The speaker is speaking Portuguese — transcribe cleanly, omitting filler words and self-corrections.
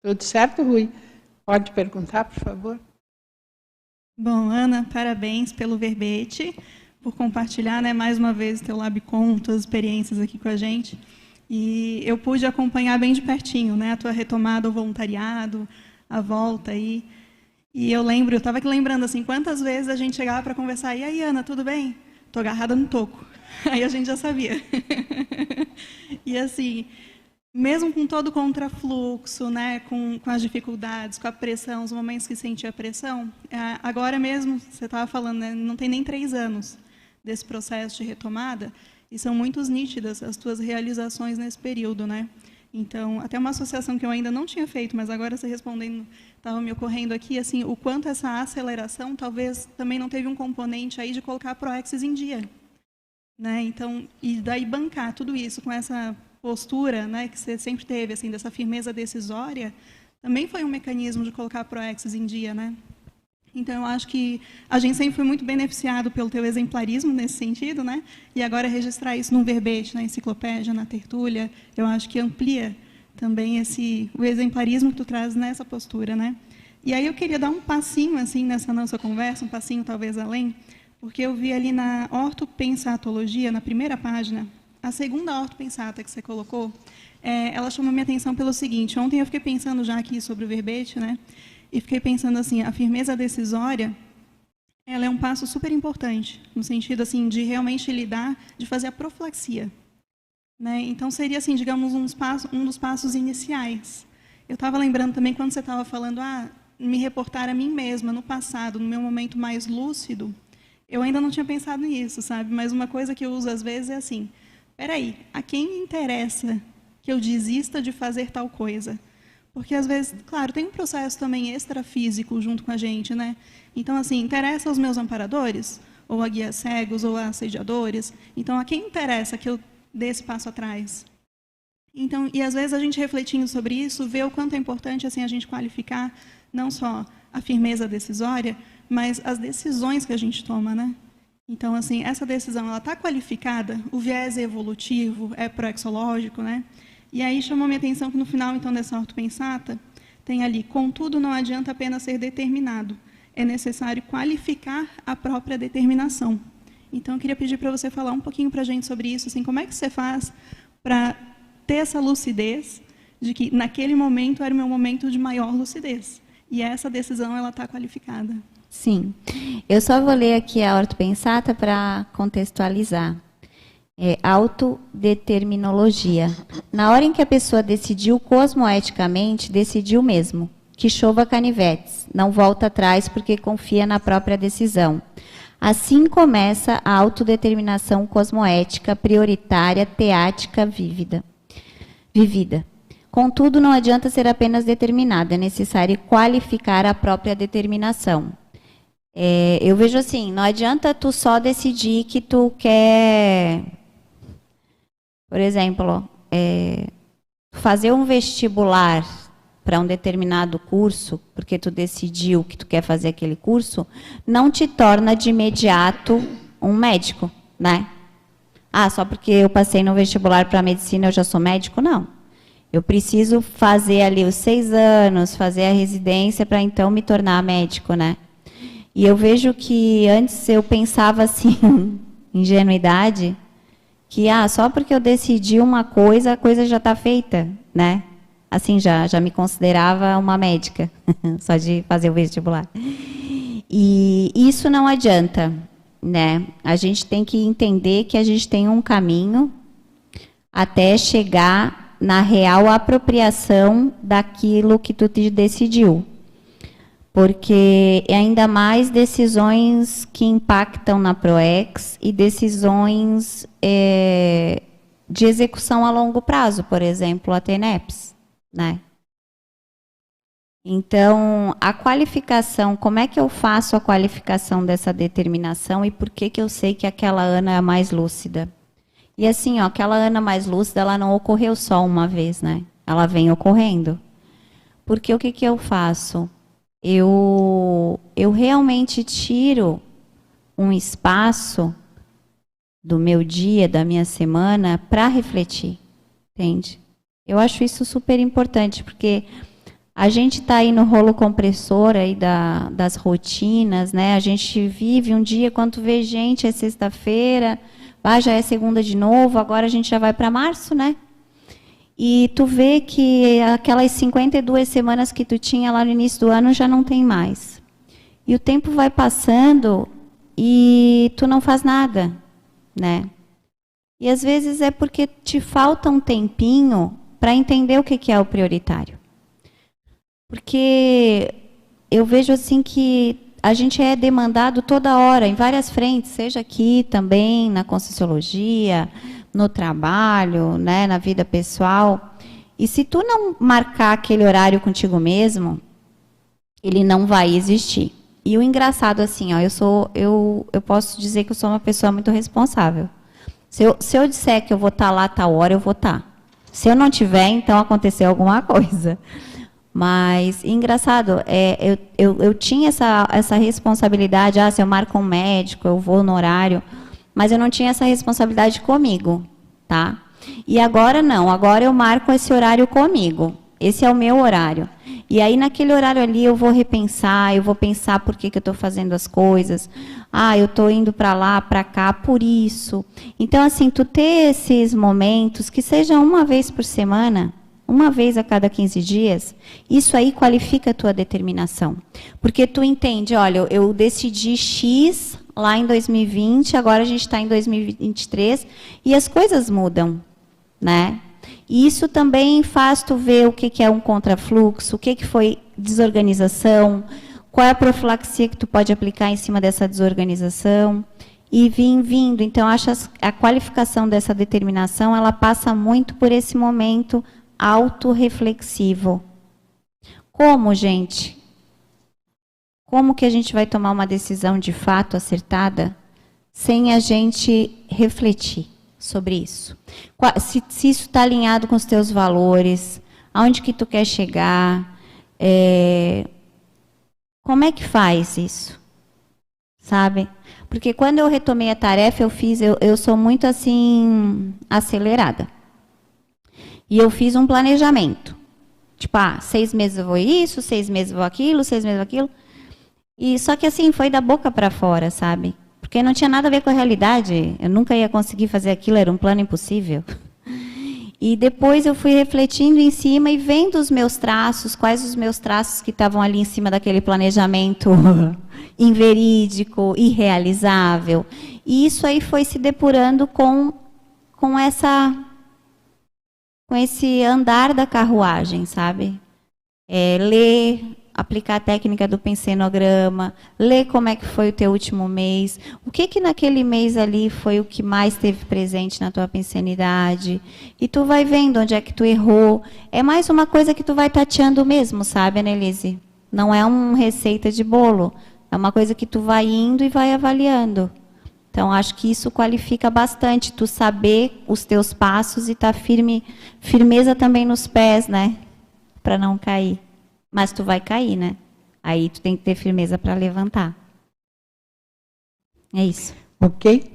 Tudo certo, Rui? Pode perguntar, por favor? Bom, Ana, parabéns pelo verbete, por compartilhar, né, mais uma vez o teu LabCon, tuas experiências aqui com a gente. E eu pude acompanhar bem de pertinho, né, a tua retomada ao voluntariado, a volta aí. E eu estava aqui lembrando assim, quantas vezes a gente chegava para conversar, e aí, Ana, tudo bem? Tô agarrada no toco. Aí a gente já sabia. E assim, mesmo com todo o contrafluxo, né, com as dificuldades, com a pressão, os momentos que sentia a pressão, agora mesmo, você estava falando, né, não tem nem 3 anos desse processo de retomada, e são muito nítidas as tuas realizações nesse período, né? Então, até uma associação que eu ainda não tinha feito, mas agora você respondendo, estava me ocorrendo aqui, assim, o quanto essa aceleração talvez também não teve um componente aí de colocar a Proexis em dia, né? Então, e daí bancar tudo isso com essa postura, né, que você sempre teve, assim, dessa firmeza decisória, também foi um mecanismo de colocar a Proexis em dia, né? Então, eu acho que a gente sempre foi muito beneficiado pelo teu exemplarismo nesse sentido, né? E agora registrar isso num verbete, na enciclopédia, na tertúlia, eu acho que amplia também o exemplarismo que tu traz nessa postura, né? E aí eu queria dar um passinho, assim, nessa nossa conversa, um passinho talvez além, porque eu vi ali na ortopensatologia, na primeira página, a segunda ortopensata que você colocou, ela chamou minha atenção pelo seguinte, ontem eu fiquei pensando já aqui sobre o verbete, né? E fiquei pensando assim, a firmeza decisória, ela é um passo super importante, no sentido assim de realmente lidar, de fazer a profilaxia, né? Então seria assim, digamos, um dos passos iniciais. Eu estava lembrando também quando você estava falando, me reportar a mim mesma no passado, no meu momento mais lúcido, eu ainda não tinha pensado nisso, sabe? Mas uma coisa que eu uso às vezes é assim, peraí, a quem interessa que eu desista de fazer tal coisa? Porque, às vezes, claro, tem um processo também extrafísico junto com a gente, né? Então, assim, interessa aos meus amparadores, ou a guias cegos, ou a assediadores. Então, a quem interessa que eu dê esse passo atrás? Então, e, às vezes, a gente refletindo sobre isso, vê o quanto é importante assim, a gente qualificar não só a firmeza decisória, mas as decisões que a gente toma, né? Então, assim, essa decisão, ela está qualificada, o viés é evolutivo, é proexológico, né? E aí chamou minha atenção que no final, então, dessa ortopensata, tem ali, contudo, não adianta apenas ser determinado, é necessário qualificar a própria determinação. Então, eu queria pedir para você falar um pouquinho para a gente sobre isso, assim, como é que você faz para ter essa lucidez de que, naquele momento, era o meu momento de maior lucidez. E essa decisão, ela está qualificada. Sim. Eu só vou ler aqui a ortopensata para contextualizar. Autodeterminologia. Na hora em que a pessoa decidiu cosmoeticamente, decidiu mesmo. Que chova canivetes. Não volta atrás porque confia na própria decisão. Assim começa a autodeterminação cosmoética, prioritária, teática, vivida. Contudo, não adianta ser apenas determinada, é necessário qualificar a própria determinação. Eu vejo assim, não adianta tu só decidir que tu quer, por exemplo, fazer um vestibular para um determinado curso, porque tu decidiu que tu quer fazer aquele curso, não te torna de imediato um médico, né? Só porque eu passei no vestibular para medicina eu já sou médico? Não. Eu preciso fazer ali os 6 anos, fazer a residência para então me tornar médico, né? E eu vejo que antes eu pensava assim, ingenuidade, que só porque eu decidi uma coisa, a coisa já está feita, né? Assim, já me considerava uma médica, só de fazer o vestibular. E isso não adianta, né? A gente tem que entender que a gente tem um caminho até chegar na real apropriação daquilo que tu te decidiu. Porque ainda mais decisões que impactam na PROEX e decisões de execução a longo prazo, por exemplo, a TENEPS, né? Então, a qualificação, como é que eu faço a qualificação dessa determinação e por que eu sei que aquela Ana é a mais lúcida? E assim, aquela Ana mais lúcida, ela não ocorreu só uma vez, né? Ela vem ocorrendo. Porque o que eu faço? Eu realmente tiro um espaço do meu dia, da minha semana, para refletir, entende? Eu acho isso super importante, porque A gente está aí no rolo compressor aí das rotinas, né? A gente vive um dia, quando tu vê gente, é sexta-feira, já é segunda de novo, agora a gente já vai para março, né? E tu vê que aquelas 52 semanas que tu tinha lá no início do ano já não tem mais. E o tempo vai passando e tu não faz nada, né? E às vezes é porque te falta um tempinho para entender o que é o prioritário. Porque eu vejo assim que a gente é demandado toda hora, em várias frentes, seja aqui também, na Conscienciologia, no trabalho, né, na vida pessoal. E se tu não marcar aquele horário contigo mesmo, ele não vai existir. E o engraçado, assim, ó, eu posso dizer que eu sou uma pessoa muito responsável. Se eu disser que eu vou estar lá a tal hora, eu vou estar. Se eu não tiver, então aconteceu alguma coisa. Mas, engraçado, eu tinha essa responsabilidade, se eu marco um médico, eu vou no horário, mas eu não tinha essa responsabilidade comigo, tá? E agora não, agora eu marco esse horário comigo, esse é o meu horário. E aí, naquele horário ali, eu vou repensar, eu vou pensar por que eu estou fazendo as coisas. Eu estou indo para lá, para cá, por isso. Então, assim, tu ter esses momentos, que seja uma vez por semana, uma vez a cada 15 dias, isso aí qualifica a tua determinação. Porque tu entende, olha, eu decidi X lá em 2020, agora a gente está em 2023, e as coisas mudam, né? E isso também faz tu ver o que é um contrafluxo, o que foi desorganização, qual é a profilaxia que tu pode aplicar em cima dessa desorganização, e vindo. Então, acho a qualificação dessa determinação, ela passa muito por esse momento autorreflexivo. Como, gente? Como que a gente vai tomar uma decisão de fato acertada sem a gente refletir sobre isso? Se isso está alinhado com os teus valores, aonde que tu quer chegar, como é que faz isso? Sabe? Porque quando eu retomei a tarefa, eu sou muito assim, acelerada. E eu fiz um planejamento. Tipo, 6 meses eu vou isso, 6 meses eu vou aquilo, 6 meses eu vou aquilo. E só que assim, foi da boca para fora, sabe? Porque não tinha nada a ver com a realidade. Eu nunca ia conseguir fazer aquilo, era um plano impossível. E depois eu fui refletindo em cima e vendo os meus traços, quais os meus traços que estavam ali em cima daquele planejamento inverídico, irrealizável. E isso aí foi se depurando com esse andar da carruagem, sabe? Ler, aplicar a técnica do pensenograma, ler como é que foi o teu último mês, o que naquele mês ali foi o que mais teve presente na tua pensenidade, e tu vai vendo onde é que tu errou. É mais uma coisa que tu vai tateando mesmo, sabe, Annelise? Não é uma receita de bolo, é uma coisa que tu vai indo e vai avaliando. Então, acho que isso qualifica bastante, tu saber os teus passos e estar firmeza também nos pés, né? Para não cair. Mas tu vai cair, né? Aí tu tem que ter firmeza para levantar. É isso. Ok?